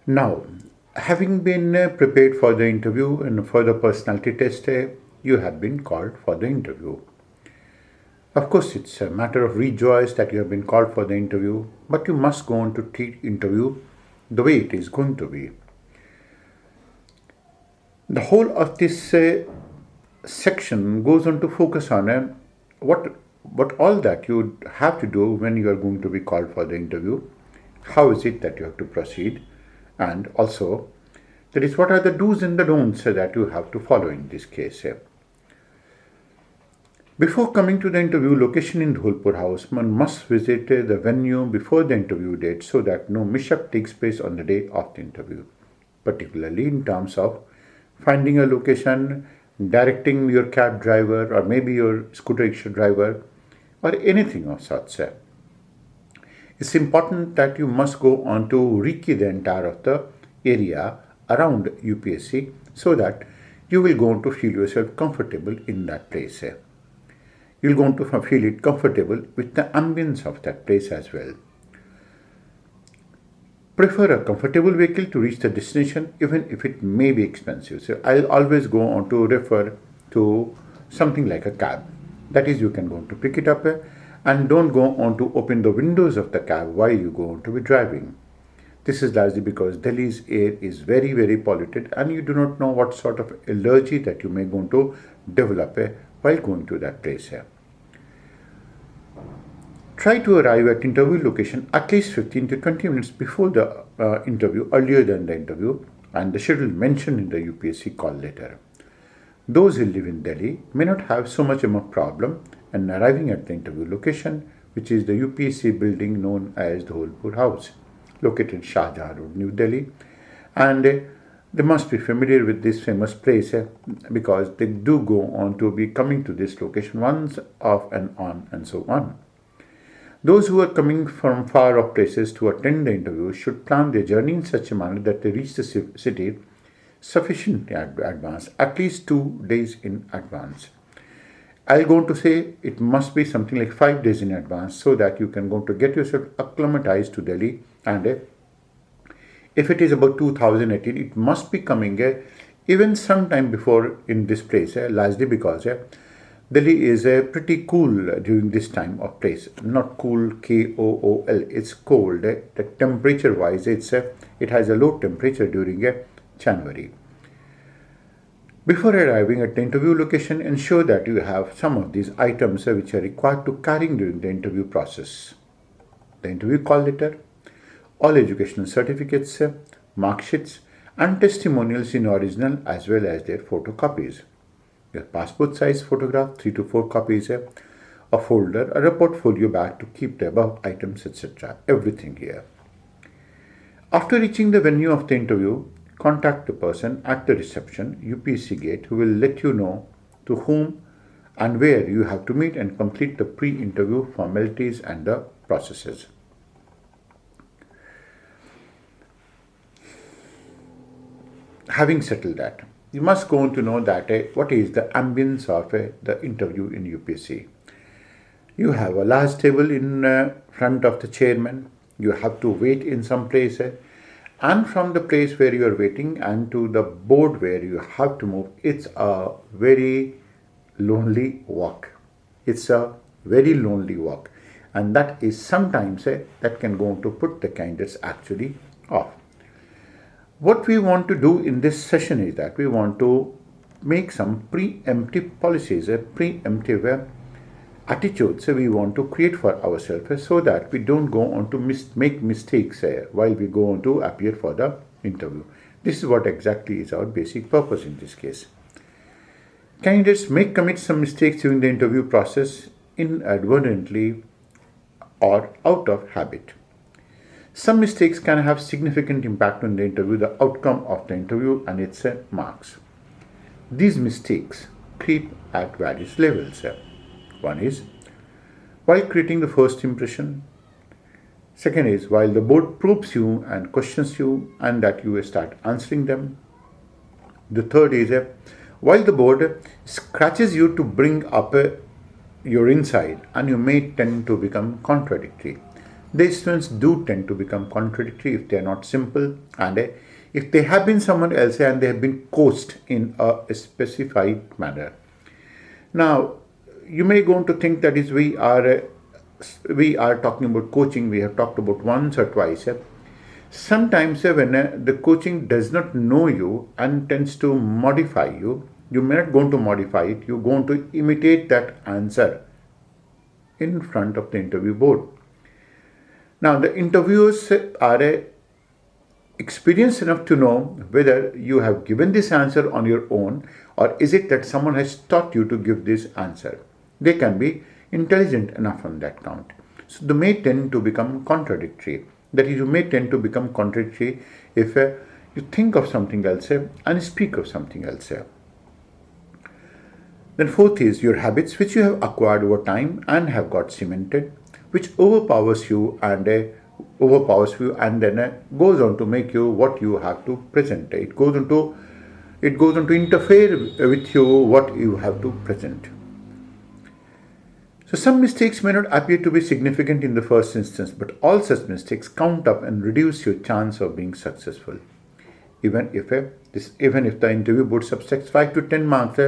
Now, having been prepared for the interview and for the personality test, you have been called for the interview. Of course, it's a matter of rejoice that you have been called for the interview, but you must go on to treat interview the way it is going to be. The whole of this section goes on to focus on what all that you have to do when you are going to be called for the interview. How is it that you have to proceed, and also that is what are the do's and the don'ts that you have to follow in this case. Before coming to the interview location in Dholpur House, one must visit the venue before the interview date so that no mishap takes place on the day of the interview, particularly in terms of finding a location, directing your cab driver or maybe your scooter rickshaw driver or anything of such. It's important that you must go on to recce the entire of the area around UPSC so that you will go on to feel yourself comfortable in that place. You'll go on to feel it comfortable with the ambience of that place as well. Prefer a comfortable vehicle to reach the destination even if it may be expensive. So I'll always go on to refer to something like a cab. That is, you can go on to pick it up and don't go on to open the windows of the cab while you go on to be driving. This is largely because Delhi's air is very, very polluted and you do not know what sort of allergy that you may go on to develop while going to that place. Try to arrive at interview location at least 15 to 20 minutes before the interview, earlier than the interview, and the schedule mentioned in the UPSC call letter. Those who live in Delhi may not have so much of a problem in arriving at the interview location, which is the UPSC building known as the Dholpur House, located Shah Jahan Road, New Delhi, and they must be familiar with this famous place because they do go on to be coming to this location once off and on and so on. Those who are coming from far off places to attend the interview should plan their journey in such a manner that they reach the city sufficiently advance, at least 2 days in advance. I'll go on to say it must be something like 5 days in advance so that you can go to get yourself acclimatized to Delhi, and if it is about 2018, it must be coming even sometime before in this place, largely because Delhi is pretty cool during this time of place. Not cool, KOOL. It's cold. The temperature-wise, it has a low temperature during January. Before arriving at the interview location, ensure that you have some of these items which are required to carry during the interview process. The interview call letter, all educational certificates, mark sheets, and testimonials in original as well as their photocopies. Your passport size photograph, 3 to 4 copies, a folder or a portfolio bag to keep the above items, etc. Everything here. After reaching the venue of the interview, contact the person at the reception, UPSC gate, who will let you know to whom and where you have to meet and complete the pre-interview formalities and the processes. Having settled that, you must go on to know that what is the ambience of the interview in UPSC. You have a large table in front of the chairman. You have to wait in some place, and from the place where you are waiting and to the board where you have to move, it's a very lonely walk. It's a very lonely walk, and that is sometimes that can go on to put the candidates actually off. What we want to do in this session is that we want to make some preemptive policies, preemptive attitudes we want to create for ourselves so that we don't go on to make mistakes while we go on to appear for the interview. This is what exactly is our basic purpose in this case. Candidates may commit some mistakes during the interview process inadvertently or out of habit. Some mistakes can have significant impact on the interview, the outcome of the interview and its marks. These mistakes creep at various levels. One is while creating the first impression. Second is while the board probes you and questions you and that you start answering them. The third is while the board scratches you to bring up your inside and you may tend to become contradictory. These students do tend to become contradictory if they are not simple, and if they have been someone else and they have been coached in a specified manner. Now, you may go on to think that is we are talking about coaching. We have talked about once or twice. Sometimes when the coaching does not know you and tends to modify you, you may not going to modify it. You're going to imitate that answer in front of the interview board. Now, the interviewers are experienced enough to know whether you have given this answer on your own or is it that someone has taught you to give this answer. They can be intelligent enough on that count. So they may tend to become contradictory. That is, you may tend to become contradictory if you think of something else and speak of something else. Then fourth is your habits, which you have acquired over time and have got cemented, which overpowers you and then goes on to make you what you have to present. It goes on to interfere with you what you have to present. So some mistakes may not appear to be significant in the first instance, but all such mistakes count up and reduce your chance of being successful. Even if the interview board subtracts 5 to 10 marks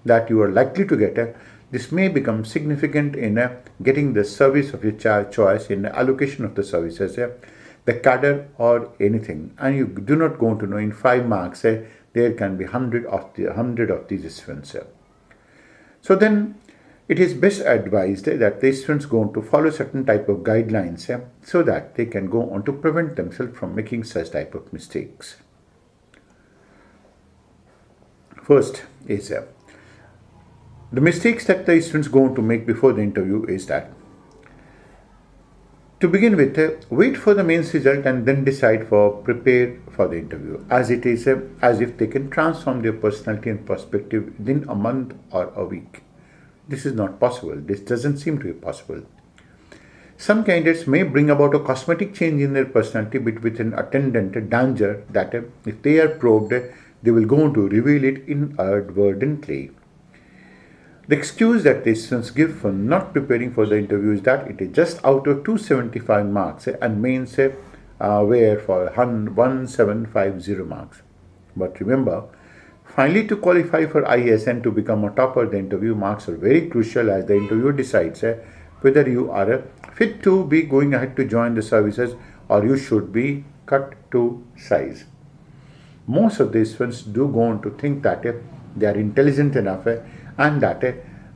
that you are likely to get, this may become significant in getting the service of your choice in allocation of the services, the cadre or anything. And you do not go to know in 5 marks there can be 100 of these students. So then it is best advised that the students go on to follow certain type of guidelines so that they can go on to prevent themselves from making such type of mistakes. First is the mistakes that the students go on to make before the interview is that, to begin with, wait for the mains result and then prepare for the interview, as it is as if they can transform their personality and perspective within a month or a week. This is not possible. This doesn't seem to be possible. Some candidates may bring about a cosmetic change in their personality, but with an attendant danger that if they are probed, they will go on to reveal it inadvertently. The excuse that the students give for not preparing for the interview is that it is just out of 275 marks and mains were for 1750 marks. But remember, finally, to qualify for IAS and to become a topper, the interview marks are very crucial as the interviewer decides whether you are fit to be going ahead to join the services or you should be cut to size. Most of the students do go on to think that they are intelligent enough and that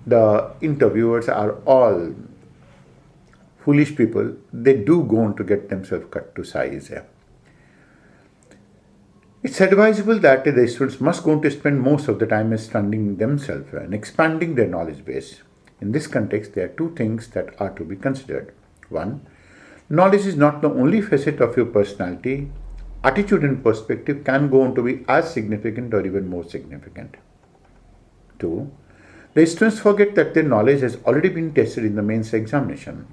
the interviewers are all foolish people. They do go on to get themselves cut to size. It's advisable that the students must go on to spend most of the time studying themselves and expanding their knowledge base. In this context, there are two things that are to be considered. One, knowledge is not the only facet of your personality. Attitude and perspective can go on to be as significant or even more significant. Two, the students forget that their knowledge has already been tested in the mains examination.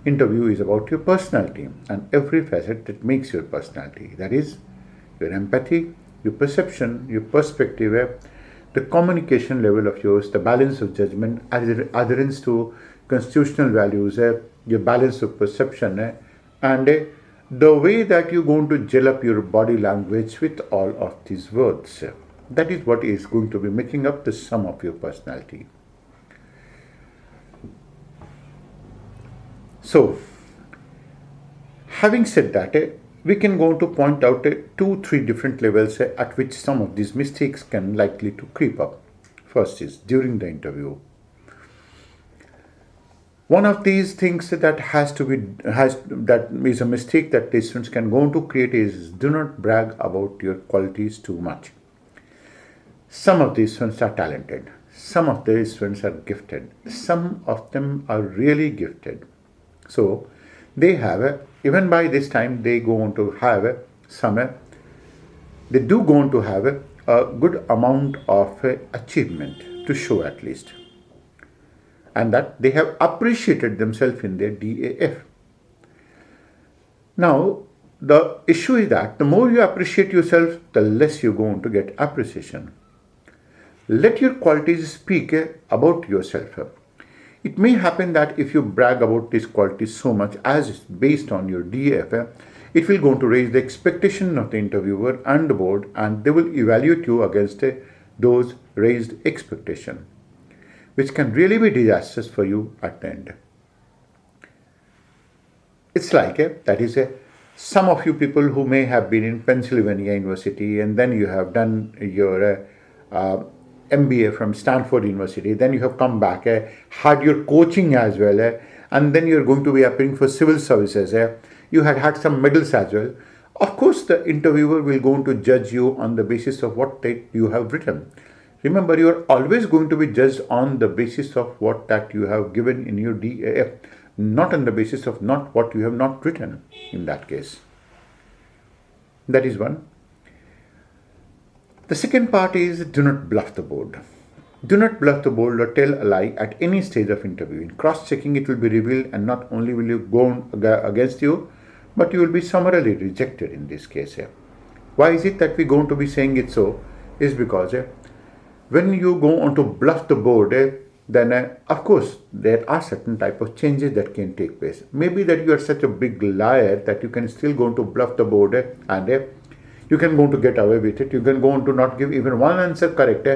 Interview is about your personality and every facet that makes your personality. That is, your empathy, your perception, your perspective, the communication level of yours, the balance of judgment, adherence to constitutional values, your balance of perception, and the way that you're going to gel up your body language with all of these words. That is what is going to be making up the sum of your personality. So, having said that, we can go to point out 2-3 different levels at which some of these mistakes can likely to creep up. First is during the interview. One of these things that is a mistake that the students can go on to create is do not brag about your qualities too much. Some of these students are talented. Some of these students are gifted. Some of them are really gifted. So they have even by this time they go on to have they do go on to have a good amount of achievement to show at least, and that they have appreciated themselves in their DAF. Now the issue is that the more you appreciate yourself, the less you go on to get appreciation. Let your qualities speak about yourself. It may happen that if you brag about these qualities so much as is based on your DAF, it will going to raise the expectation of the interviewer and the board, and they will evaluate you against those raised expectation, which can really be disastrous for you at the end. It's like some of you people who may have been in Pennsylvania University, and then you have done your MBA from Stanford University, then you have come back, had your coaching as well, and then you're going to be appearing for civil services. You had some medals as well. Of course, the interviewer will going to judge you on the basis of what you have written. Remember, you are always going to be judged on the basis of what that you have given in your DAF, not on the basis of not what you have not written in that case. That is one. The second part is do not bluff the board. Do not bluff the board or tell a lie at any stage of interview. In cross-checking, it will be revealed, and not only will you go against you, but you will be summarily rejected in this case. Why is it that we're going to be saying it so? Is because when you go on to bluff the board, then of course there are certain type of changes that can take place. Maybe that you are such a big liar that you can still go on to bluff the board and you can go on to get away with it. You can go on to not give even one answer correct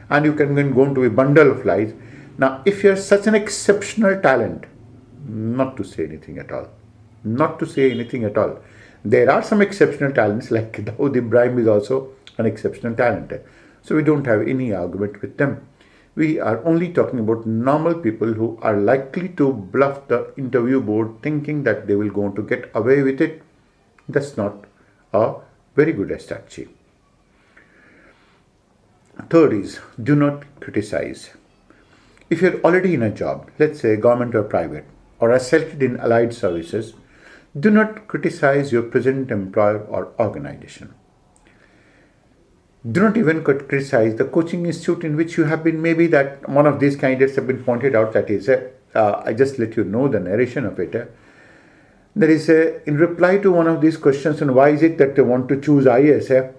and you can go on to a bundle of lies. Now, if you are such an exceptional talent, not to say anything at all. Not to say anything at all. There are some exceptional talents, like Dawood Ibrahim is also an exceptional talent. So we don't have any argument with them. We are only talking about normal people who are likely to bluff the interview board thinking that they will go on to get away with it. That's not a very good strategy. Third is do not criticize. If you're already in a job, let's say government or private, or are selected in allied services, do not criticize your present employer or organization. Do not even criticize the coaching institute in which you have been. Maybe that one of these candidates have been pointed out, that is, I just let you know the narration of it. There is in reply to one of these questions on why is it that they want to choose IAS,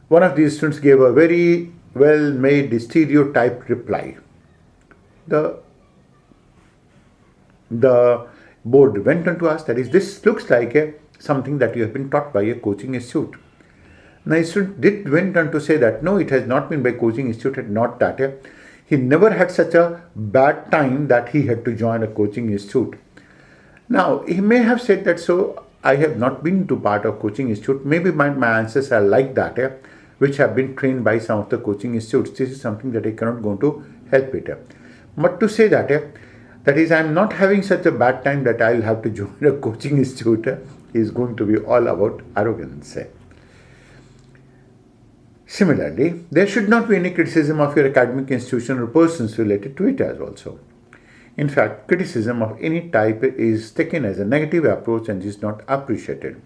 one of these students gave a very well-made stereotyped reply. The board went on to ask, that is, this looks like something that you have been taught by a coaching institute. Now, the student went on to say that no, it has not been by coaching institute, not that. He never had such a bad time that he had to join a coaching institute. Now, he may have said that, so I have not been to part of coaching institute. Maybe my answers are like that, which have been trained by some of the coaching institutes. This is something that I cannot go to help it. But to say that, that is, I am not having such a bad time that I will have to join a coaching institute, is going to be all about arrogance. Similarly, there should not be any criticism of your academic institution or persons related to it as also. In fact, criticism of any type is taken as a negative approach and is not appreciated.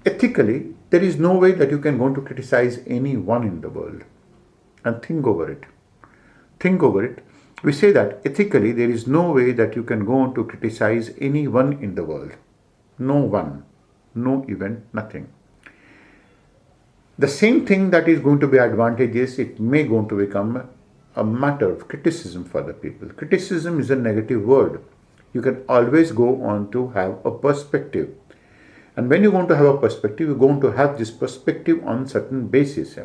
Ethically, there is no way that you can go to criticize anyone in the world. And think over it. Think over it. We say that ethically, there is no way that you can go on to criticize anyone in the world. No one. No event, nothing. The same thing that is going to be advantageous, it may going to become a matter of criticism for the people. Criticism is a negative word. You can always go on to have a perspective. And when you're going to have a perspective, you're going to have this perspective on certain basis.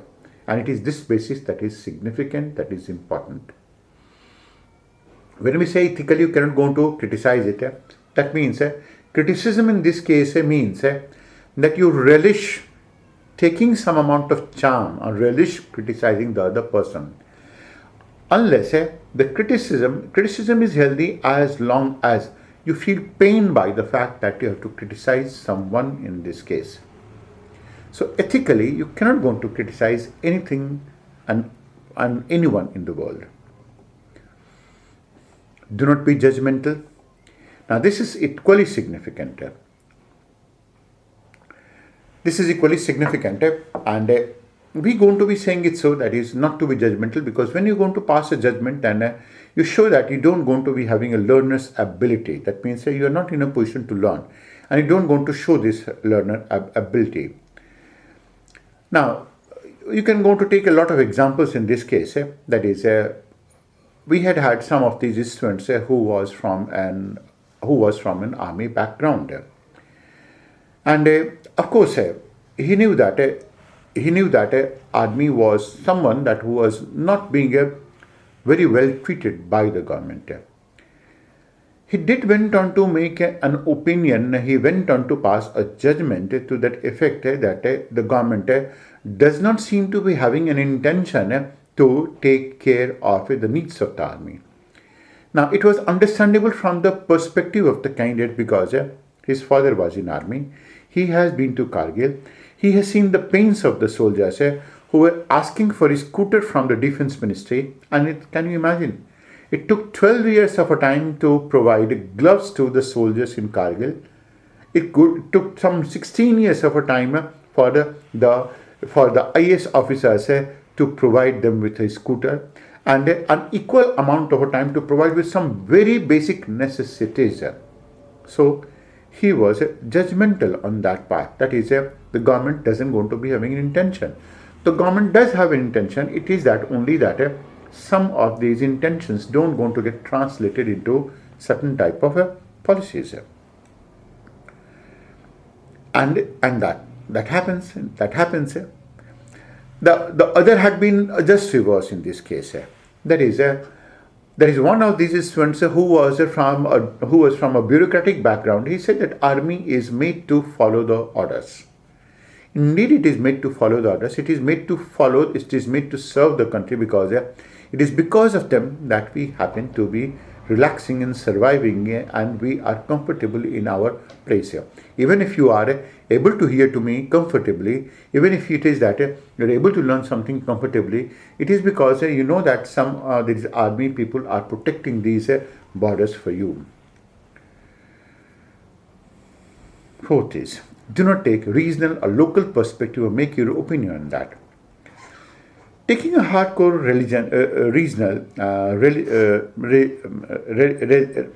And it is this basis that is significant, that is important. When we say ethically, you cannot go on to criticize it. That means criticism in this case means that you relish taking some amount of charm or relish criticizing the other person. Unless the criticism is healthy as long as you feel pain by the fact that you have to criticize someone in this case. So ethically, you cannot go on to criticize anything and anyone in the world. Do not be judgmental. Now this is equally significant. This is equally significant, and we're going to be saying it so that is not to be judgmental, because when you're going to pass a judgment, then you show that you don't going to be having a learner's ability. That means you are not in a position to learn, and you don't going to show this learner ability. Now, you can go to take a lot of examples in this case. That is, we had some of these students who was from an army background, and of course he knew that army was someone that who was not being very well treated by the government. He did went on to make an opinion. He went on to pass a judgment to that effect that the government does not seem to be having an intention to take care of the needs of the army. Now, it was understandable from the perspective of the candidate because his father was in army. He has been to Kargil. He has seen the pains of the soldiers who were asking for a scooter from the defense ministry. And can you imagine? It took 12 years of a time to provide gloves to the soldiers in Kargil. It took some 16 years of a time for the IAS officers to provide them with a scooter, and an equal amount of a time to provide with some very basic necessities. So he was judgmental on that part. That is, the government doesn't going to be having an intention. The government does have an intention. It is that only that some of these intentions don't going to get translated into certain type of policies, and that happens. The other had been just reverse in this case. That is, there is one of these students who was from a bureaucratic background. He said that army is made to follow the orders. Indeed, it is made to follow the orders. It is made to serve the country, because it is because of them that we happen to be relaxing and surviving, and we are comfortable in our place here. Even if you are able to hear to me comfortably, even if it is that you are able to learn something comfortably, it is because you know that these army people are protecting these borders for you. Fourth is, do not take regional or local perspective or make your opinion on that. Taking a hardcore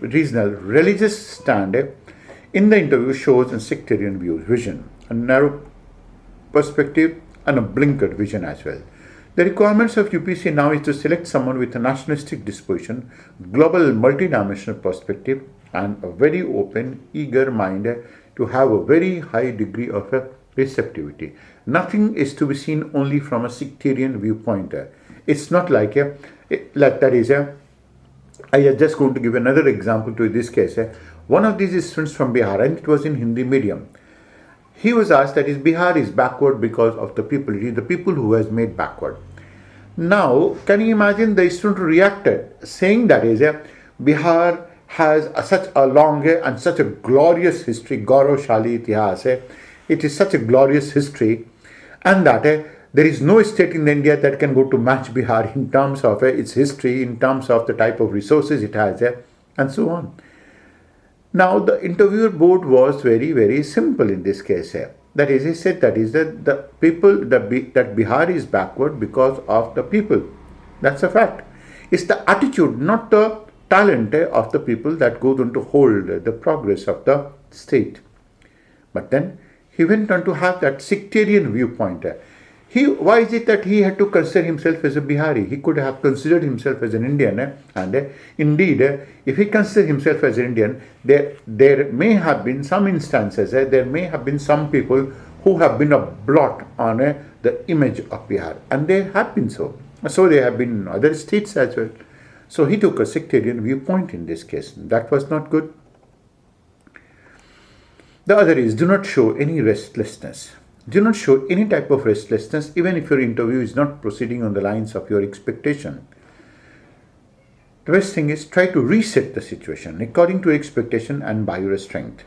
regional religious stand in the interview shows a sectarian vision, a narrow perspective, and a blinkered vision as well. The requirements of UPSC now is to select someone with a nationalistic disposition, global multidimensional perspective, and a very open, eager mind to have a very high degree of receptivity. Nothing is to be seen only from a sectarian viewpoint. It's not like I am just going to give another example to this case. One of these students from Bihar, and it was in Hindi medium. He was asked that Bihar is backward because of the people. It is the people who has made backward. Now, can you imagine the student reacted saying that Bihar has such a long and such a glorious history, Gaurashali Itihas. It is such a glorious history, and that there is no state in India that can go to match Bihar in terms of its history, in terms of the type of resources it has, and so on. Now, the interviewer board was very, very simple in this case. That is, he said that Bihar is backward because of the people. That's a fact. It's the attitude, not the talent of the people that goes on to hold the progress of the state. But then he went on to have that sectarian viewpoint. Why is it that he had to consider himself as a Bihari? He could have considered himself as an Indian. And indeed, if he considered himself as an Indian, there may have been some instances, there may have been some people who have been a blot on the image of Bihar. And they have been so. So they have been in other states as well. So he took a sectarian viewpoint in this case. That was not good. The other is, do not show any restlessness. Do not show any type of restlessness, even if your interview is not proceeding on the lines of your expectation. The best thing is, try to reset the situation according to your expectation and by your strength.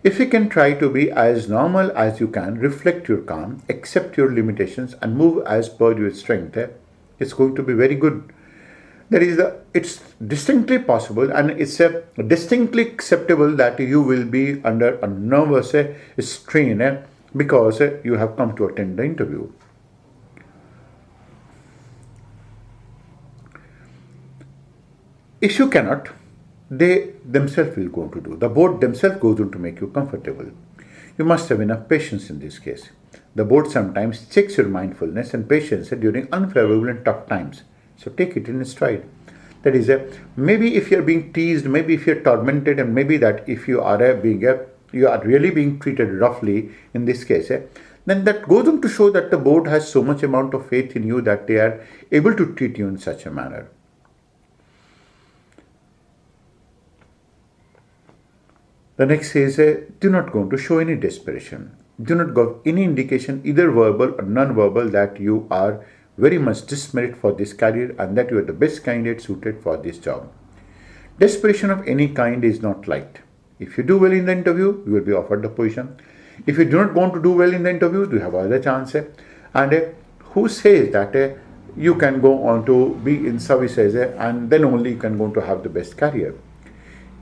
If you can try to be as normal as you can, reflect your calm, accept your limitations, and move as per your strength, it's going to be very good. It's distinctly possible, and it's distinctly acceptable that you will be under a nervous strain because you have come to attend the interview. If you cannot, they themselves will go to do. The board themselves goes on to make you comfortable. You must have enough patience in this case. The board sometimes checks your mindfulness and patience during unfavorable and tough times. So take it in stride. That is, maybe if you're being teased, maybe if you're tormented, and maybe that if you are you are really being treated roughly in this case, then that goes on to show that the board has so much amount of faith in you that they are able to treat you in such a manner. The next is, do not go to show any desperation. Do not give any indication, either verbal or non-verbal, that you are very much dismerit for this career and that you are the best candidate suited for this job. Desperation of any kind is not liked. If you do well in the interview, you will be offered the position. If you do not want to do well in the interview, you have other chance. And who says that you can go on to be in services and then only you can go on to have the best career?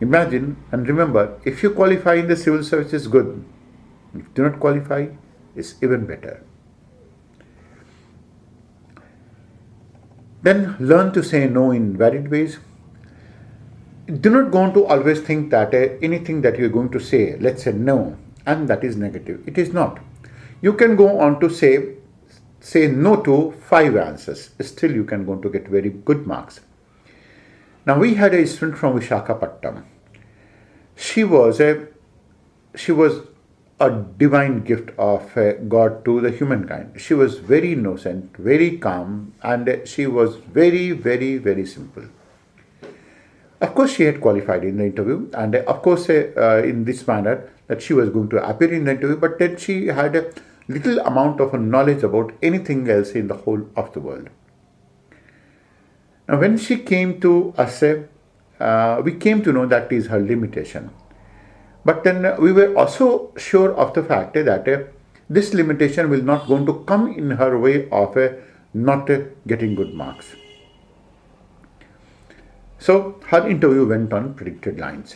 Imagine and remember, if you qualify in the civil services, good. If you do not qualify, it's even better. Then learn to say no in varied ways. Do not go on to always think that anything that you're going to say, let's say no, and that is negative. It is not. You can go on to say no to 5 answers. Still you can go on to get very good marks. Now we had a student from Visakhapatnam. She was a divine gift of God to the humankind. She was very innocent, very calm, and she was very, very, very simple. Of course, she had qualified in the interview, and of course, in this manner that she was going to appear in the interview, but then she had a little amount of knowledge about anything else in the whole of the world. Now, when she came to us, we came to know that is her limitation. But then we were also sure of the fact that this limitation will not going to come in her way of not getting good marks. So her interview went on predicted lines.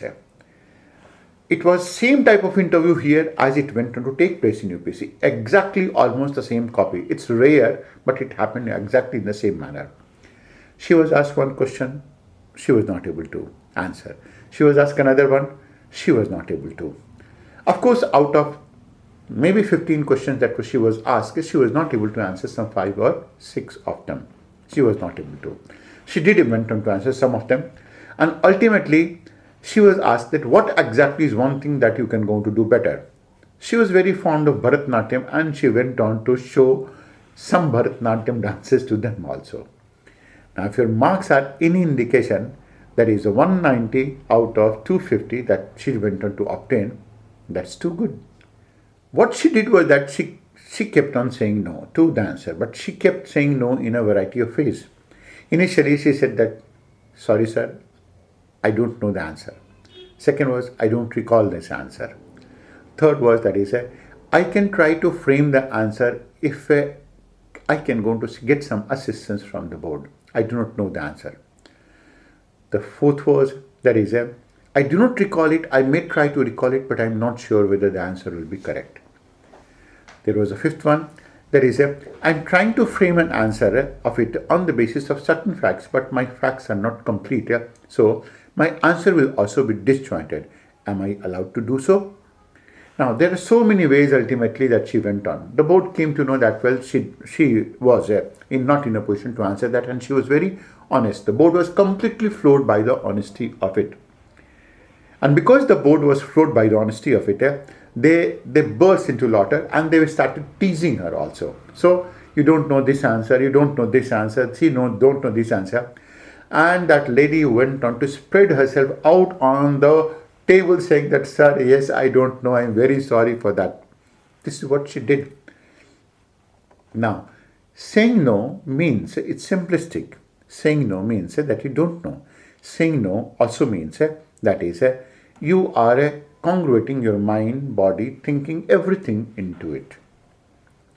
It was same type of interview here as it went on to take place in UPSC. Exactly almost the same copy. It's rare, but it happened exactly in the same manner. She was asked one question, she was not able to answer. She was asked another one, she was not able to. Of course, out of maybe 15 questions that she was asked, she was not able to answer some 5 or 6 of them. She was not able to. She did went on to answer some of them. And ultimately, she was asked that what exactly is one thing that you can go to do better. She was very fond of Bharatanatyam and she went on to show some Bharatanatyam dances to them also. Now, if your marks are any indication, that is a 190 out of 250 that she went on to obtain, that's too good. What she did was that she kept on saying no to the answer, but she kept saying no in a variety of ways. Initially, she said that, sorry sir, I don't know the answer. Second was, I don't recall this answer. Third was, that is, I can try to frame the answer if I can go to get some assistance from the board. I do not know the answer. The fourth was, that is, I do not recall it. I may try to recall it, but I am not sure whether the answer will be correct. There was a fifth one, that is, I am trying to frame an answer of it on the basis of certain facts, but my facts are not complete. So my answer will also be disjointed. Am I allowed to do so? Now, there are so many ways ultimately that she went on. The board came to know that, well, she was not in a position to answer that, and she was very honest. The board was completely floored by the honesty of it. And because the board was floored by the honesty of it, they burst into laughter and they started teasing her also. So, you don't know this answer, you don't know this answer, don't know this answer. And that lady went on to spread herself out on the table saying that, sir, yes, I don't know, I'm very sorry for that. This is what she did. Now, saying no means, it's simplistic. Saying no means that you don't know. Saying no also means that is, you are congruating your mind, body, thinking everything into it.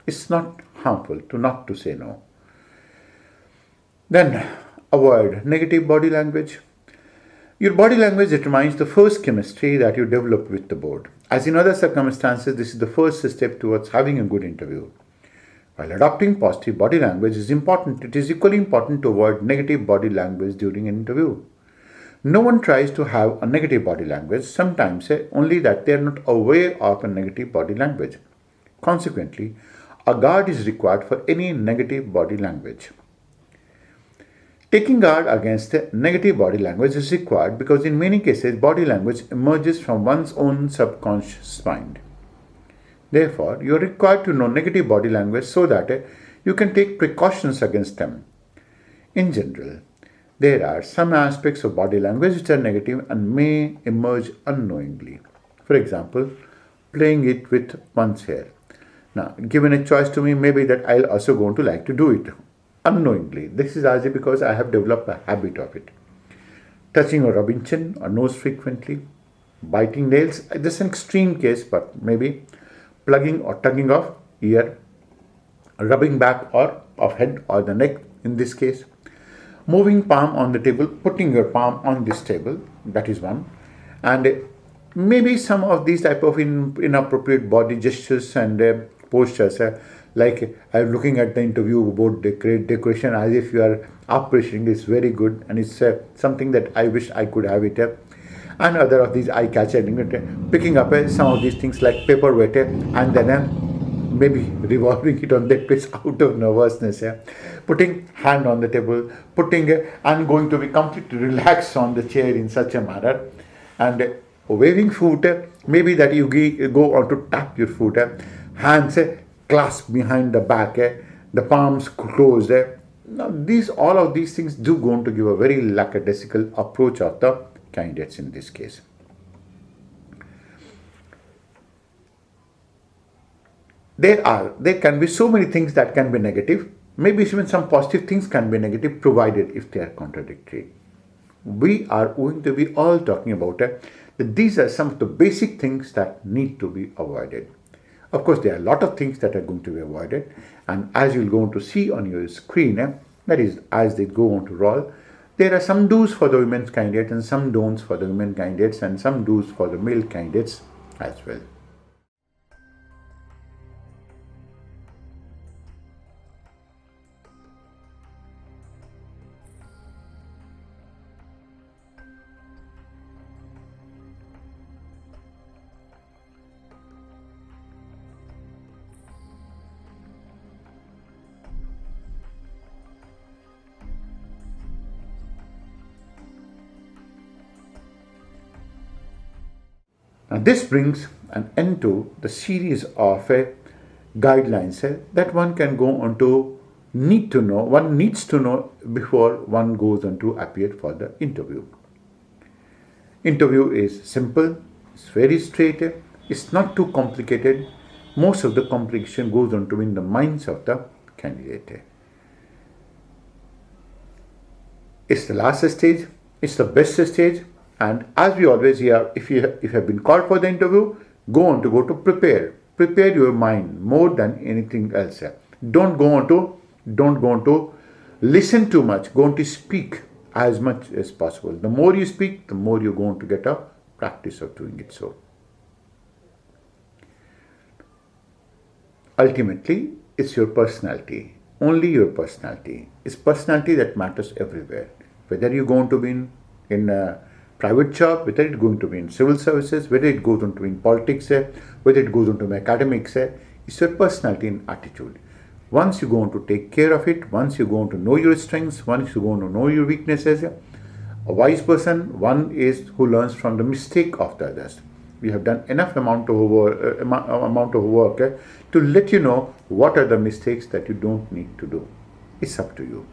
It's not harmful not to say no. Then, avoid negative body language. Your body language determines the first chemistry that you develop with the board. As in other circumstances, this is the first step towards having a good interview. While adopting positive body language is important, it is equally important to avoid negative body language during an interview. No one tries to have a negative body language, sometimes only that they are not aware of a negative body language. Consequently, a guard is required for any negative body language. Taking guard against negative body language is required because in many cases body language emerges from one's own subconscious mind. Therefore, you are required to know negative body language so that you can take precautions against them. In general, there are some aspects of body language which are negative and may emerge unknowingly. For example, playing it with one's hair. Now, given a choice to me, maybe that I'll also going to like to do it unknowingly. This is largely because I have developed a habit of it. Touching or rubbing chin or nose frequently, biting nails. This is an extreme case, but maybe plugging or tugging of ear, rubbing back or of head or the neck in this case. Moving palm on the table, putting your palm on this table, that is one. And maybe some of these type of inappropriate body gestures and postures, like I'm looking at the interview about decoration as if you are appreciating is very good and it's something that I wish I could have it. And other of these eye catcher, picking up some of these things like paperweight and then maybe revolving it on that place out of nervousness, putting hand on the table, putting and going to be completely relaxed on the chair in such a manner, and waving foot, maybe that you go on to tap your foot, hands clasped behind the back, the palms closed. Now all of these things do going to give a very lackadaisical approach of the candidates in this case. There can be so many things that can be negative. Maybe even some positive things can be negative provided if they are contradictory. We are going to be all talking about that these are some of the basic things that need to be avoided. Of course, there are a lot of things that are going to be avoided, and as you'll go on to see on your screen, that is, as they go on to roll, there are some do's for the women's candidates and some don'ts for the women candidates and some do's for the male candidates as well. Now this brings an end to the series of guidelines that one can go on to one needs to know before one goes on to appear for the interview. Interview is simple, it's very straight, it's not too complicated. Most of the complication goes on to in the minds of the candidate. It's the last stage, it's the best stage. And as we always hear, if you have been called for the interview, go to prepare. Prepare your mind more than anything else. Don't go on to listen too much. Go on to speak as much as possible. The more you speak, the more you're going to get a practice of doing it so. Ultimately, it's your personality. Only your personality. It's personality that matters everywhere. Whether you're going to be in a private job, whether it's going to be in civil services, whether it goes on to in politics, whether it goes on to academics, it's your personality and attitude. Once you go on to take care of it, once you go on to know your strengths, once you go on to know your weaknesses, a wise person, one is who learns from the mistake of the others. We have done enough amount of work to let you know what are the mistakes that you don't need to do. It's up to you.